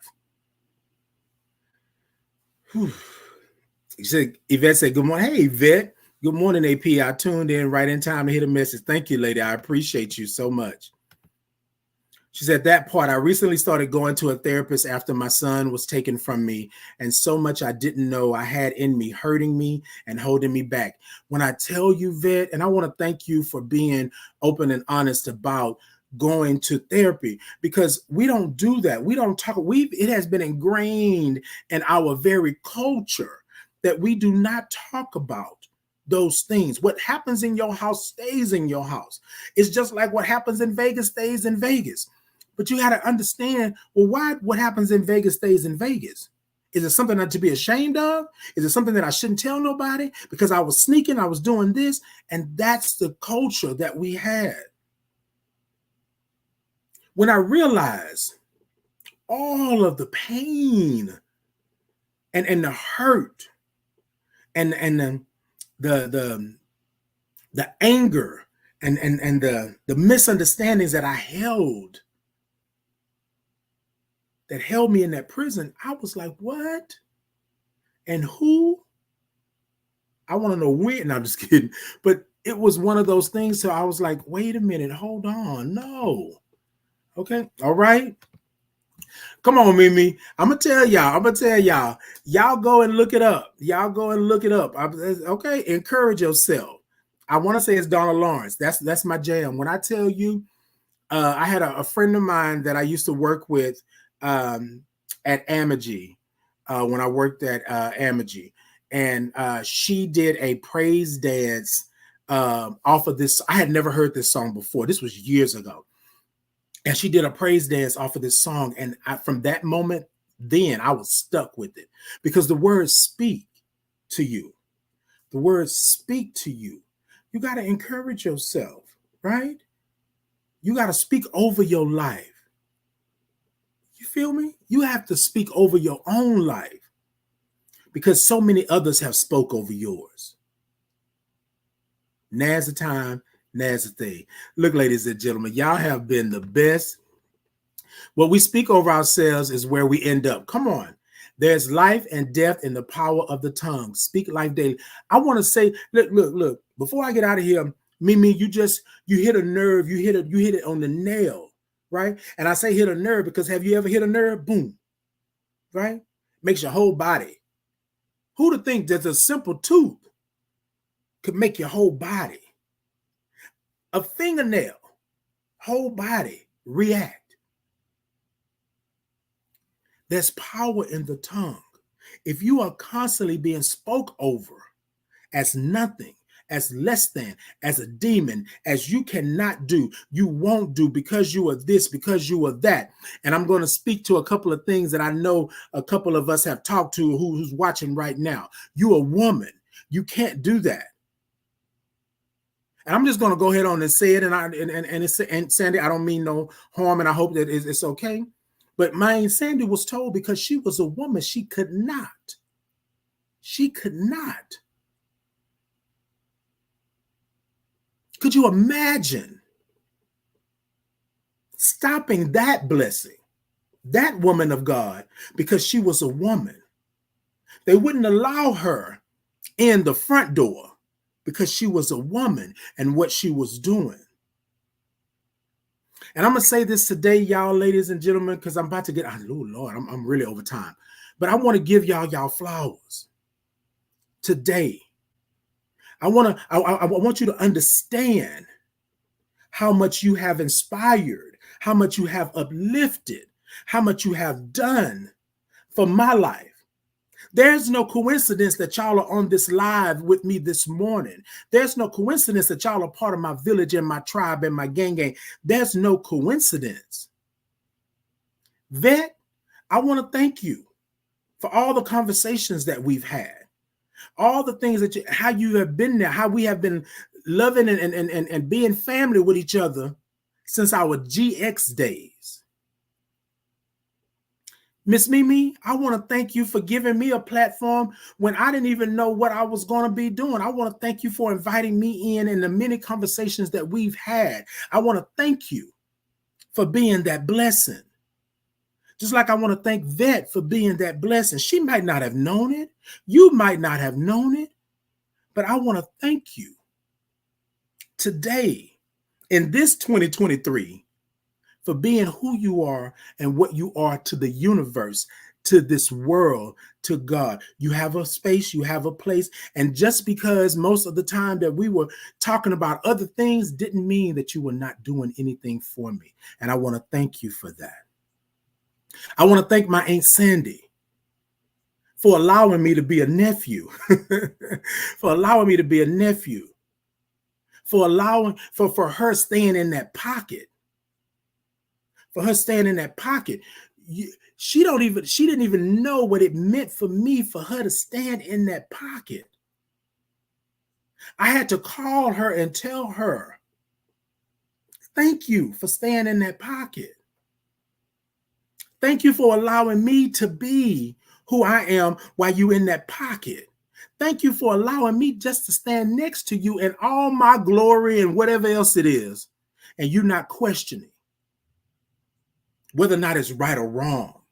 Whew. Yvette said, good morning. Hey, Yvette. Good morning, AP. I tuned in right in time to hear the message. Thank you, lady. I appreciate you so much. She said, that part, I recently started going to a therapist after my son was taken from me, and so much I didn't know I had in me, hurting me and holding me back. When I tell you, Vet, and I want to thank you for being open and honest about going to therapy, because we don't do that. We don't talk. It has been ingrained in our very culture that we do not talk about those things. What happens in your house stays in your house. It's just like what happens in Vegas stays in Vegas. But you got to understand, well, why what happens in Vegas stays in Vegas? Is it something not to be ashamed of? Is it something that I shouldn't tell nobody? Because I was sneaking, I was doing this. And that's the culture that we had. When I realized all of the pain and the hurt and the anger and the misunderstandings that I held, that held me in that prison, I was like, what? And who? I want to know when. No, I'm just kidding. But it was one of those things. So I was like, wait a minute, hold on. No. Okay. All right. Come on, Mimi. I'm going to tell y'all. Y'all go and look it up. Okay. Encourage yourself. I want to say it's Donald Lawrence. That's my jam. When I tell you, I had a friend of mine that I used to work with. at Amaji when I worked at Amaji, and she did a praise dance off of this. I had never heard this song before. This was years ago, and she did a praise dance off of this song. And from that moment, then I was stuck with it because the words speak to you. The words speak to you. You got to encourage yourself, right? You got to speak over your life. You feel me? You have to speak over your own life because so many others have spoke over yours. Now's the time, now's the thing. Look, ladies and gentlemen, y'all have been the best. What we speak over ourselves is where we end up. Come on. There's life and death in the power of the tongue. Speak life daily. I want to say, look, before I get out of here, Mimi, you hit a nerve, you hit it on the nail, right? And I say hit a nerve because have you ever hit a nerve? Boom, right? Makes your whole body. Who'd have think that a simple tooth could make your whole body? A fingernail, whole body react. There's power in the tongue. If you are constantly being spoke over as nothing, as less than, as a demon, as you cannot do, you won't do because you are this, because you are that. And I'm going to speak to a couple of things that I know a couple of us have talked to who's watching right now. You a woman. You can't do that. And I'm just going to go ahead on and say it. And Sandy, I don't mean no harm, and I hope that it's okay. But my Aunt Sandy was told because she was a woman, she could not. She could not. Could you imagine stopping that blessing, that woman of God, because she was a woman? They wouldn't allow her in the front door because she was a woman and what she was doing. And I'm going to say this today, y'all, ladies and gentlemen, because I'm about to get, oh, Lord, I'm really over time. But I want to give y'all flowers today. I want you to understand how much you have inspired, how much you have uplifted, how much you have done for my life. There's no coincidence that y'all are on this live with me this morning. There's no coincidence that y'all are part of my village and my tribe and my gang. There's no coincidence. Vet, I want to thank you for all the conversations that we've had, all the things that how you have been there, how we have been loving and being family with each other since our GX days. Miss Mimi, I want to thank you for giving me a platform when I didn't even know what I was going to be doing. I want to thank you for inviting me in the many conversations that we've had. I want to thank you for being that blessing. Just like I want to thank Vet for being that blessing. She might not have known it. You might not have known it. But I want to thank you today in this 2023 for being who you are and what you are to the universe, to this world, to God. You have a space, you have a place. And just because most of the time that we were talking about other things didn't mean that you were not doing anything for me. And I want to thank you for that. I want to thank my Aunt Sandy for allowing me to be a nephew, for allowing me to be a nephew, for allowing for her staying in that pocket. For her staying in that pocket. She didn't even know what it meant for me for her to stand in that pocket. I had to call her and tell her, thank you for staying in that pocket. Thank you for allowing me to be who I am while you're in that pocket. Thank you for allowing me just to stand next to you in all my glory and whatever else it is, and you're not questioning whether or not it's right or wrong.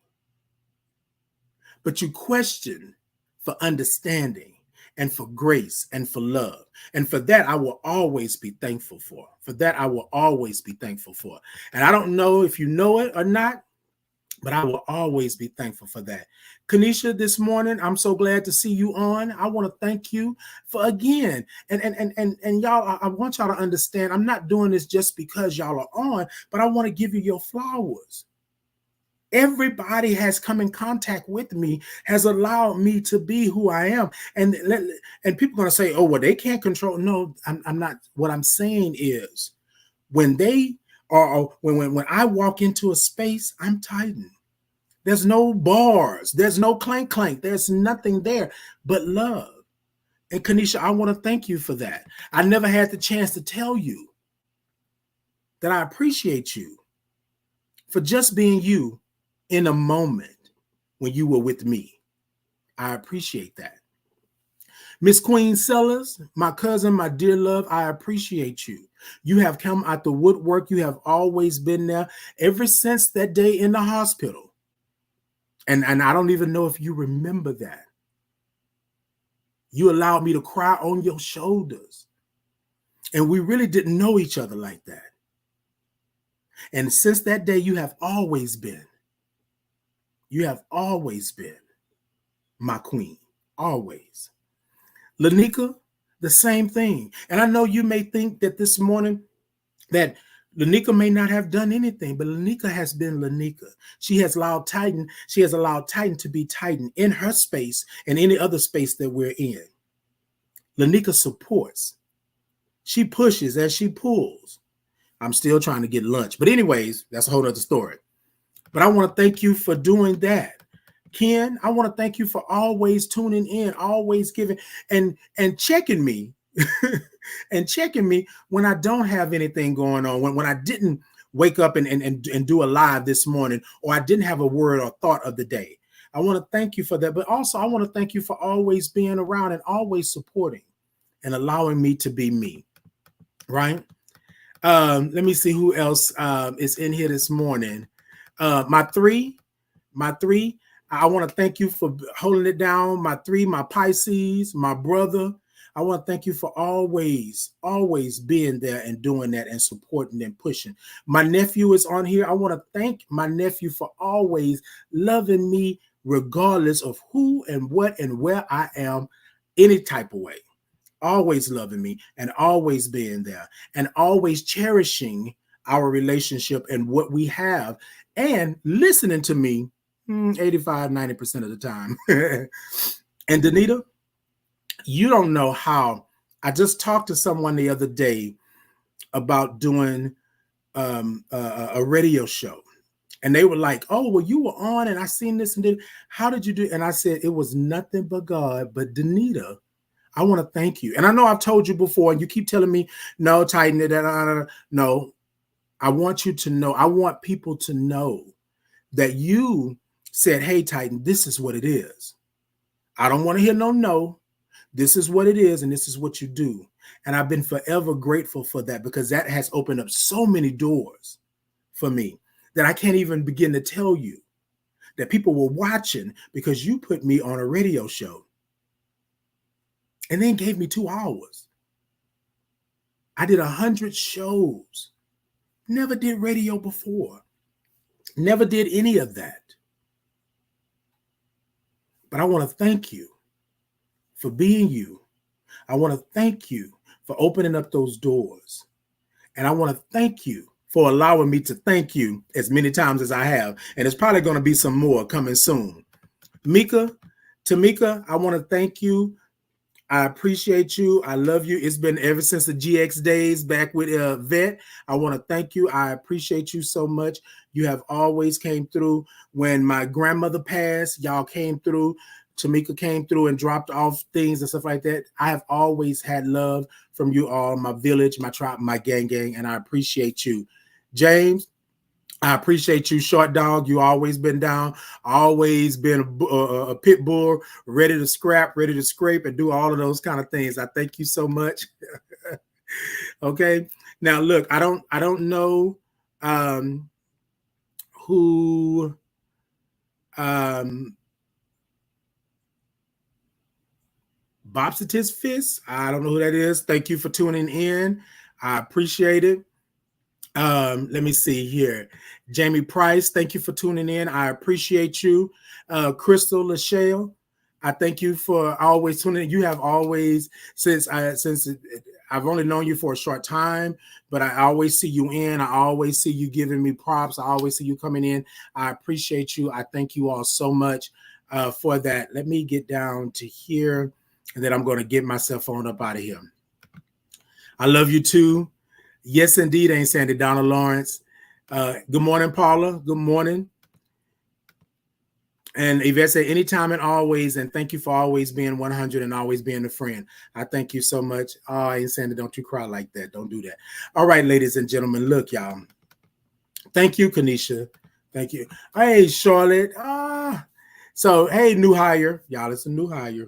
But you question for understanding and for grace and for love. And for that, I will always be thankful for. For that, I will always be thankful for. And I don't know if you know it or not, but I will always be thankful for that. Kanisha, this morning, I'm so glad to see you on. I want to thank you for again. And y'all, I want y'all to understand, I'm not doing this just because y'all are on, but I want to give you your flowers. Everybody has come in contact with me, has allowed me to be who I am. And people are going to say, oh, well, they can't control. No, I'm not. What I'm saying is when they are, when I walk into a space, I'm tightened. There's no bars. There's no clank clank. There's nothing there but love. And Kanisha, I want to thank you for that. I never had the chance to tell you that I appreciate you for just being you in a moment when you were with me. I appreciate that. Miss Queen Sellers, my cousin, my dear love, I appreciate you. You have come out the woodwork. You have always been there ever since that day in the hospital. And I don't even know if you remember that. You allowed me to cry on your shoulders. And we really didn't know each other like that. And since that day, you have always been my queen, always. Lanika, the same thing. And I know you may think that this morning that Lanika may not have done anything, but Lanika has been Lanika. She has allowed Titan to be Titan in her space and any other space that we're in. Lanika supports. She pushes as she pulls. I'm still trying to get lunch. But anyways, that's a whole other story. But I want to thank you for doing that. Ken, I want to thank you for always tuning in, always giving and checking me and checking me when I don't have anything going on, when I didn't wake up and do a live this morning, or I didn't have a word or thought of the day. I want to thank you for that. But also I want to thank you for always being around and always supporting and allowing me to be me. Right? Let me see who else is in here this morning. My three, I want to thank you for holding it down. My three, my Pisces, my brother. I want to thank you for always being there and doing that and supporting and pushing. My nephew is on here. I want to thank my nephew for always loving me regardless of who and what and where I am, any type of way. Always loving me and always being there and always cherishing our relationship and what we have and listening to me 85-90% of the time. And Danita, you don't know how I just talked to someone the other day about doing a radio show. And they were like, oh, well, you were on and I seen this and did. How did you do? And I said, it was nothing but God. But Danita, I want to thank you. And I know I've told you before, and you keep telling me, no, tighten it. No, I want you to know. I want people to know that you said, hey, Titan, this is what it is. I don't want to hear no. This is what it is, and this is what you do. And I've been forever grateful for that because that has opened up so many doors for me that I can't even begin to tell you that people were watching because you put me on a radio show. And then gave me 2 hours. I did 100 shows. Never did radio before. Never did any of that. But I want to thank you for being you. I want to thank you for opening up those doors. And I want to thank you for allowing me to thank you as many times as I have. And there's probably going to be some more coming soon. Tamika, I want to thank you. I appreciate you. I love you. It's been ever since the GX days back with Vet. I want to thank you. I appreciate you so much. You have always came through. When my grandmother passed, y'all came through. Tamika came through and dropped off things and stuff like that. I have always had love from you all, my village, my tribe, my gang, and I appreciate you. James, I appreciate you, Short Dog. You always been down, always been a pit bull, ready to scrap, ready to scrape, and do all of those kind of things. I thank you so much. Okay, now look, I don't know who Bobsitis Fist. I don't know who that is. Thank you for tuning in. I appreciate it. Let me see here. Jamie Price, thank you for tuning in. I appreciate you. Crystal Lachelle, I thank you for always tuning in. You have always, since I've only known you for a short time, but I always see you in. I always see you giving me props. I always see you coming in. I appreciate you. I thank you all so much for that. Let me get down to here, and then I'm going to get my cell phone up out of here. I love you too. Yes, indeed, Ain't Sandy. Donna Lawrence. Good morning, Paula. Good morning. And Yvette said, anytime and always, and thank you for always being 100 and always being a friend. I thank you so much. Oh, Ain't Sandy, don't you cry like that. Don't do that. All right, ladies and gentlemen, look, y'all. Thank you, Kanisha. Thank you. Hey, Charlotte. So, hey, new hire. Y'all, it's a new hire.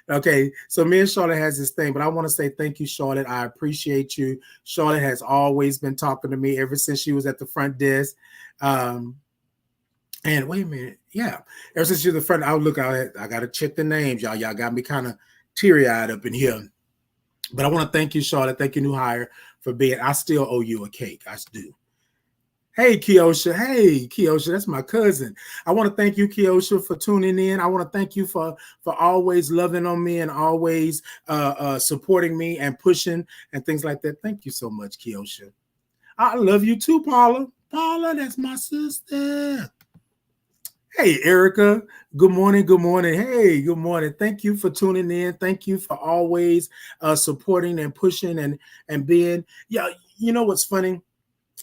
Okay, so me and Charlotte has this thing, but I want to say thank you, Charlotte. I appreciate you. Charlotte has always been talking to me ever since she was at the front desk. And wait a minute, yeah. Ever since you're the front, I got to check the names, y'all. Y'all got me kind of teary-eyed up in here. But I want to thank you, Charlotte. Thank you, new hire, for being. I still owe you a cake. I do. Hey, Keosha. Hey, Keosha. That's my cousin. I want to thank you, Keosha, for tuning in. I want to thank you for always loving on me and always supporting me and pushing and things like that. Thank you so much, Keosha. I love you too, Paula. Paula, that's my sister. Hey, Erica. Good morning. Good morning. Hey, good morning. Thank you for tuning in. Thank you for always supporting and pushing and being. Yeah, you know what's funny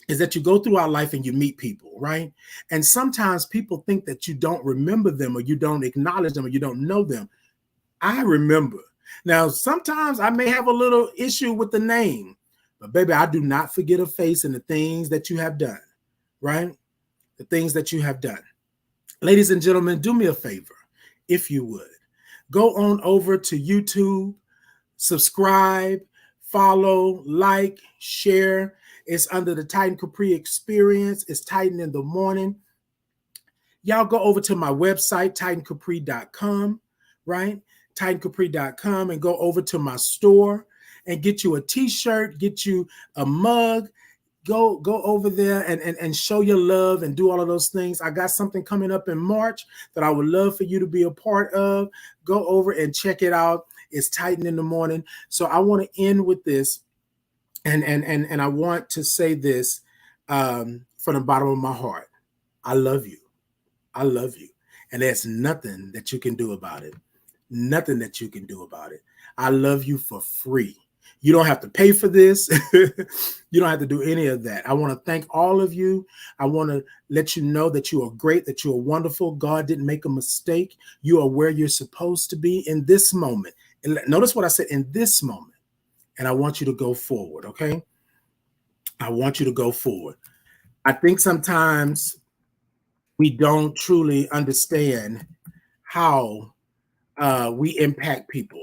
is that you go through our life and you meet people, right? And sometimes people think that you don't remember them or you don't acknowledge them or you don't know them. I remember. Now, sometimes I may have a little issue with the name, but baby, I do not forget a face and the things that you have done, right? The things that you have done. Ladies and gentlemen, do me a favor, if you would. Go on over to YouTube, subscribe, follow, like, share. It's under the Titan Capri Experience. It's Titan in the Morning. Y'all go over to my website, TitanCapri.com, right? TitanCapri.com, and go over to my store and get you a t-shirt, get you a mug. Go over there and show your love and do all of those things. I got something coming up in March that I would love for you to be a part of. Go over and check it out. It's Titan in the Morning. So I want to end with this, and I want to say this from the bottom of my heart. I love you. I love you. And there's nothing that you can do about it. Nothing that you can do about it. I love you for free. You don't have to pay for this. You don't have to do any of that. I want to thank all of you. I want to let you know that you are great, that you are wonderful. God didn't make a mistake. You are where you're supposed to be in this moment. And notice what I said, in this moment. And I want you to go forward, okay? I want you to go forward. I think sometimes we don't truly understand how we impact people.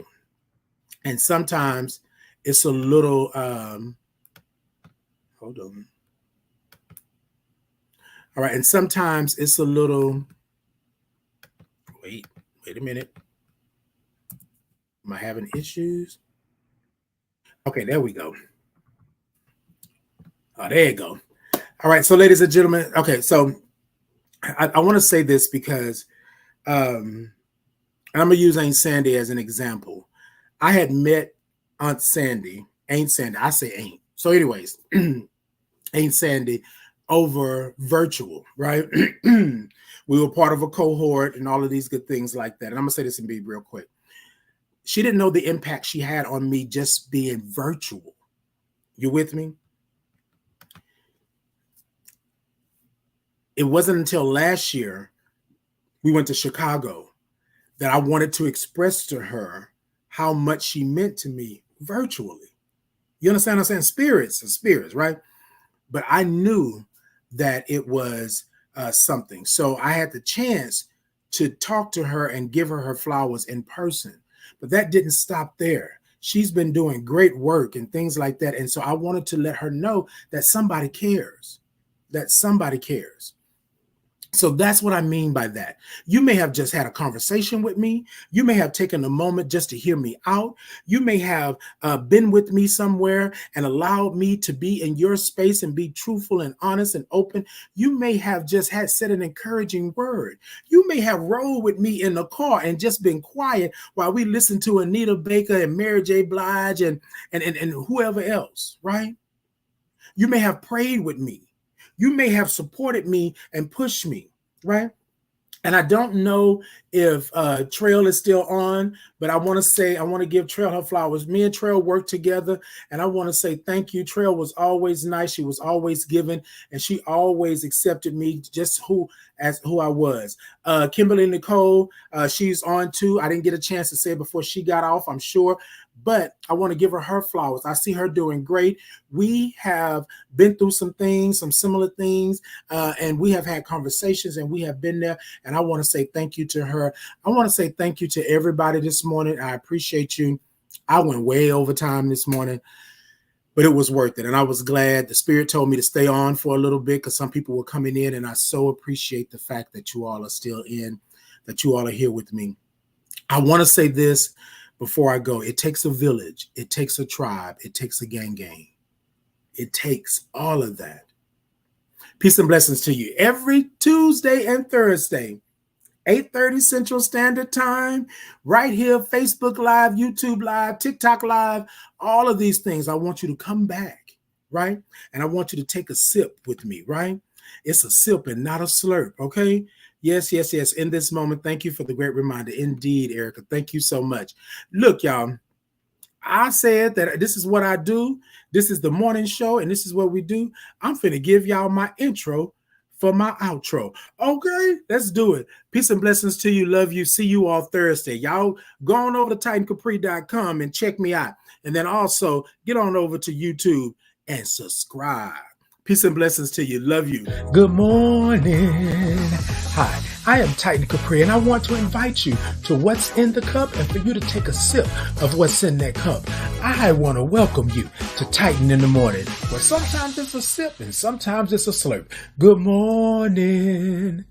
And sometimes it's a little, hold on. All right. And sometimes it's a little, wait a minute. Am I having issues? Okay, there we go. Oh, there you go. All right. So ladies and gentlemen, okay. So I want to say this because I'm going to use Aunt Sandy as an example. I had met Aunt Sandy, Aunt Sandy. I say ain't. So anyways, Aunt Sandy over virtual, right? We were part of a cohort and all of these good things like that. And I'm going to say this and be real quick. She didn't know the impact she had on me just being virtual. You with me? It wasn't until last year we went to Chicago that I wanted to express to her how much she meant to me virtually. You understand what I'm saying? Spirits are spirits, right? But I knew that it was something. So I had the chance to talk to her and give her flowers in person. But that didn't stop there. She's been doing great work and things like that. And so I wanted to let her know that somebody cares, that somebody cares. So that's what I mean by that. You may have just had a conversation with me. You may have taken a moment just to hear me out. You may have been with me somewhere and allowed me to be in your space and be truthful and honest and open. You may have just had said an encouraging word. You may have rolled with me in the car and just been quiet while we listened to Anita Baker and Mary J. Blige and whoever else, right? You may have prayed with me. You may have supported me and pushed me, right? And I don't know if Trail is still on, but I want to give Trail her flowers. Me and Trail worked together, and I want to say thank you. Trail was always nice. She was always giving, and she always accepted me just who I was. Kimberly Nicole, she's on too. I didn't get a chance to say it before she got off, I'm sure, but I want to give her flowers. I see her doing great. We have been through some things, some similar things, and we have had conversations, and we have been there. And I want to say thank you to her. I want to say thank you to everybody this morning. I appreciate you. I went way over time this morning, but it was worth it. And I was glad. The Spirit told me to stay on for a little bit because some people were coming in, and I so appreciate the fact that you all are still in, that you all are here with me. I want to say this before I go. It takes a village. It takes a tribe. It takes a gang. It takes all of that. Peace and blessings to you. Every Tuesday and Thursday, 8:30 Central Standard Time, right here, Facebook Live, YouTube Live, TikTok Live, all of these things. I want you to come back, right? And I want you to take a sip with me, right? It's a sip and not a slurp, okay? Yes. In this moment, thank you for the great reminder. Indeed, Erica, thank you so much. Look, y'all, I said that this is what I do. This is the morning show, and this is what we do. I'm finna give y'all my intro for my outro. Okay, let's do it. Peace and blessings to you. Love you. See you all Thursday. Y'all go on over to TitanCapri.com and check me out. And then also get on over to YouTube and subscribe. Peace and blessings to you. Love you. Good morning. Hi, I am Titan Capri, and I want to invite you to what's in the cup and for you to take a sip of what's in that cup. I want to welcome you to Titan in the Morning, where sometimes it's a sip and sometimes it's a slurp. Good morning.